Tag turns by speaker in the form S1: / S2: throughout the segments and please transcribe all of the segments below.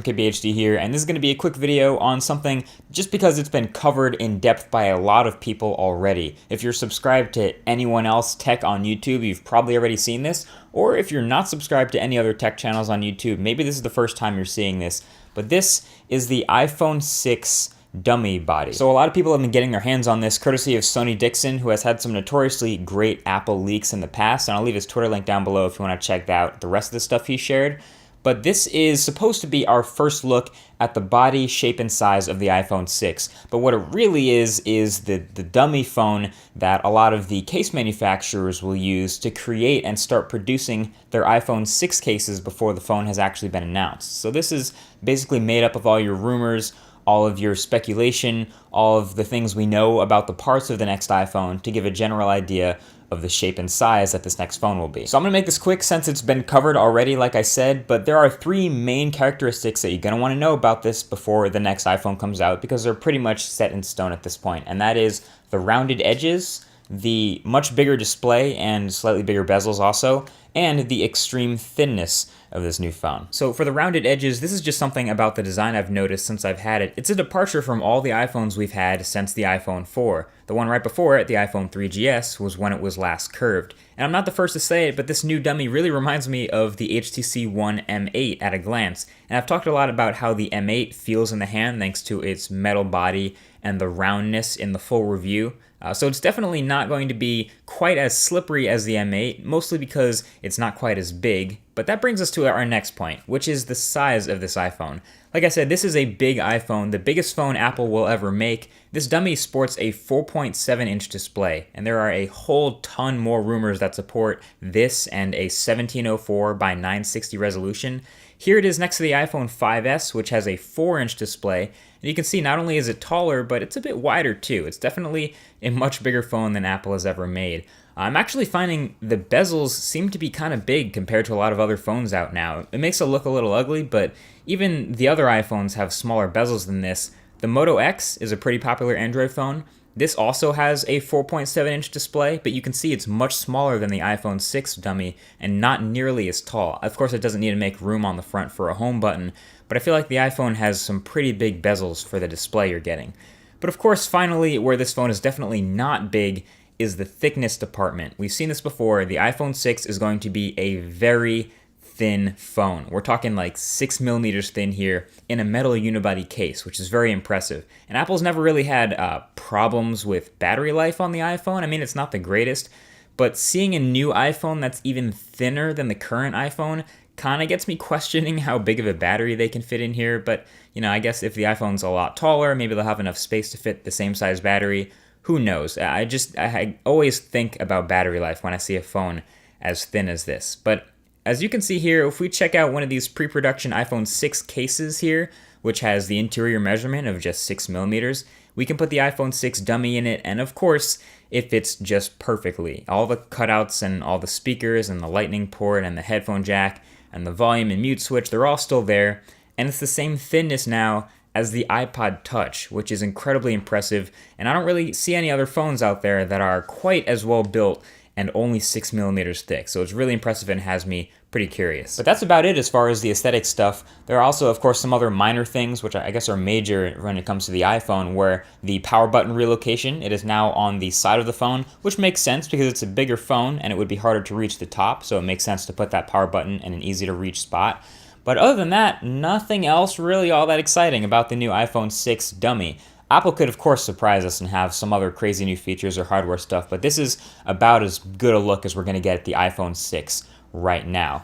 S1: KBHD here, and this is going to be a quick video on something just because it's been covered in depth by a lot of people already. If you're subscribed to anyone else tech on YouTube, you've probably already seen this, or if you're not subscribed to any other tech channels on YouTube, maybe this is the first time you're seeing this, but this is the iPhone 6 dummy body. So a lot of people have been getting their hands on this courtesy of Sonny Dixon, who has had some notoriously great Apple leaks in the past, and I'll leave his Twitter link down below if you want to check out the rest of the stuff he shared. But this is supposed to be our first look at the body, shape, and size of the iPhone 6. But what it really is the dummy phone that a lot of the case manufacturers will use to create and start producing their iPhone 6 cases before the phone has actually been announced. So this is basically made up of all your rumors, all of your speculation, all of the things we know about the parts of the next iPhone to give a general idea of the shape and size that this next phone will be. So I'm gonna make this quick since it's been covered already, like I said, but there are three main characteristics that you're gonna wanna know about this before the next iPhone comes out because they're pretty much set in stone at this point, and that is the rounded edges, the much bigger display and slightly bigger bezels also, and the extreme thinness of this new phone. So for the rounded edges, this is just something about the design I've noticed since I've had it. It's a departure from all the iPhones we've had since the iPhone 4. The one right before it, the iPhone 3GS, was when it was last curved. And I'm not the first to say it, but this new dummy really reminds me of the HTC One M8 at a glance. And I've talked a lot about how the M8 feels in the hand thanks to its metal body and the roundness in the full review. So it's definitely not going to be quite as slippery as the M8, mostly because it's not quite as big. But that brings us to our next point, which is the size of this iPhone. Like I said, this is a big iPhone, the biggest phone Apple will ever make. This dummy sports a 4.7-inch display, and there are a whole ton more rumors that support this and a 1704 by 960 resolution. Here it is next to the iPhone 5S, which has a 4-inch display, and you can see not only is it taller, but it's a bit wider too. It's definitely a much bigger phone than Apple has ever made. I'm actually finding the bezels seem to be kind of big compared to a lot of other phones out now. It makes it look a little ugly, but even the other iPhones have smaller bezels than this. The Moto X is a pretty popular Android phone. This also has a 4.7-inch display, but you can see it's much smaller than the iPhone 6 dummy and not nearly as tall. Of course, it doesn't need to make room on the front for a home button, but I feel like the iPhone has some pretty big bezels for the display you're getting. But of course, finally, where this phone is definitely not big is the thickness department. We've seen this before. The iPhone 6 is going to be a very thin phone. We're talking like 6 millimeters thin here in a metal unibody case, which is very impressive. And Apple's never really had problems with battery life on the iPhone. I mean, it's not the greatest, but seeing a new iPhone that's even thinner than the current iPhone kind of gets me questioning how big of a battery they can fit in here. But, you know, I guess if the iPhone's a lot taller, maybe they'll have enough space to fit the same size battery. Who knows? I always think about battery life when I see a phone as thin as this. But as you can see here, if we check out one of these pre-production iPhone 6 cases here, which has the interior measurement of just 6 millimeters, we can put the iPhone 6 dummy in it, and of course, it fits just perfectly. All the cutouts and all the speakers and the lightning port and the headphone jack and the volume and mute switch, they're all still there, and it's the same thinness now as the iPod Touch, which is incredibly impressive, and I don't really see any other phones out there that are quite as well built and only 6 millimeters thick. So it's really impressive and has me pretty curious. But that's about it as far as the aesthetic stuff. There are also, of course, some other minor things, which I guess are major when it comes to the iPhone, where the power button relocation, it is now on the side of the phone, which makes sense because it's a bigger phone and it would be harder to reach the top, so it makes sense to put that power button in an easy to reach spot. But other than that, nothing else really all that exciting about the new iPhone 6 dummy. Apple could, of course, surprise us and have some other crazy new features or hardware stuff, but this is about as good a look as we're going to get at the iPhone 6 right now.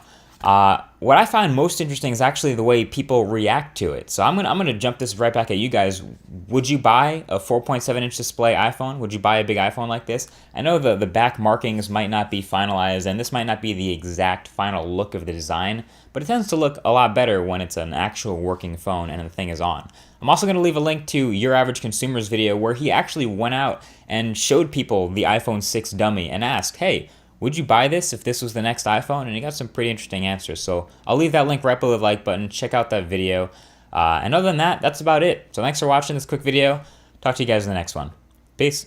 S1: What I find most interesting is actually the way people react to it. So I'm gonna jump this right back at you guys. Would you buy a 4.7-inch display iPhone? Would you buy a big iPhone like this? I know the back markings might not be finalized, and this might not be the exact final look of the design, but it tends to look a lot better when it's an actual working phone and the thing is on. I'm also going to leave a link to Your Average Consumer's video where he actually went out and showed people the iPhone 6 dummy and asked, hey, would you buy this if this was the next iPhone? And he got some pretty interesting answers. So I'll leave that link right below the like button. Check out that video. And other than that, that's about it. So thanks for watching this quick video. Talk to you guys in the next one. Peace.